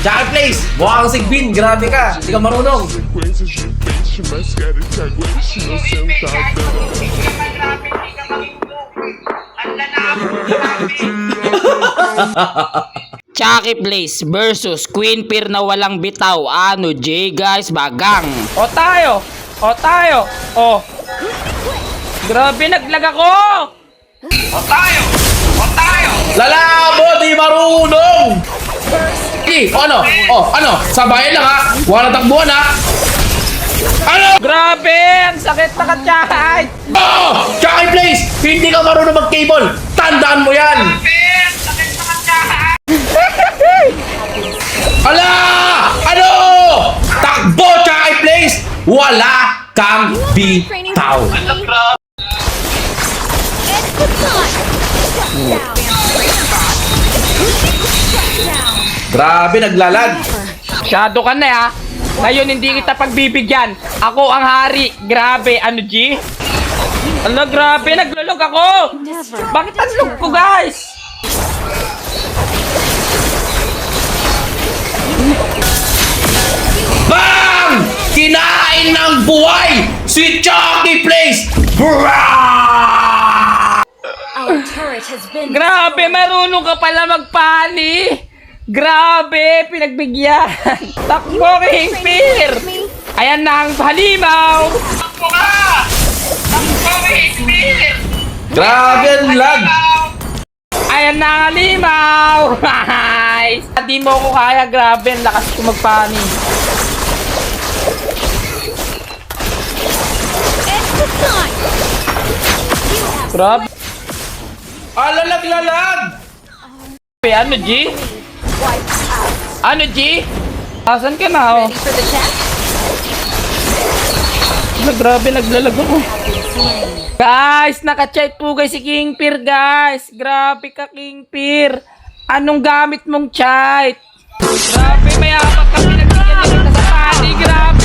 Jackie Place, mukha kang sigbin. Grabe ka. Hindi ka marunong. Chucky Blaze versus Queen Peer na walang bitaw. Ano, J guys, bagang. O tayo. O tayo. O. Grabe, naglag ako. O tayo. O tayo. Lalabo, di marunong. Ano? Ano? Sabayan lang ha. Wala takbuhan ha. Ano? Grabe, ang sakit na ka-chat. Jackie Place, hindi ka marunong mag-cable. Tandaan mo yan. Ala! Ano? Takbo, Jackie Place! Wala kang bitaw. Grabe, naglalag. Shadow ka na ha. Ngayon hindi kita pagbibigyan. Ako ang hari. Grabe, ano G? Ano, grabe, naglulog ako. Bakit ang log ko, guys? Bang! Kinain ng buhay si Jackie Place! Grabe, marunong ka pala magpani. Grabe, pinagbigyan. Takbo, King Peer. Ayan na ang halimaw. Takbo ka! Takbo, King Peer. Grabe ang lag! Ayan na ang halimaw. Nice. Hindi mo ko kaya, grabe, ang lakas ko magpani. Grabe. Alalag-lalag! Ano, G? Ano, G? Asan ka na, oh? Grabe, naglalag ako. Guys, naka-chat po guys si King Peer, guys. Grabe ka, King Peer. Anong gamit mong chat? Grabe, may apat kami nagbigyan nito sa party. Grabe.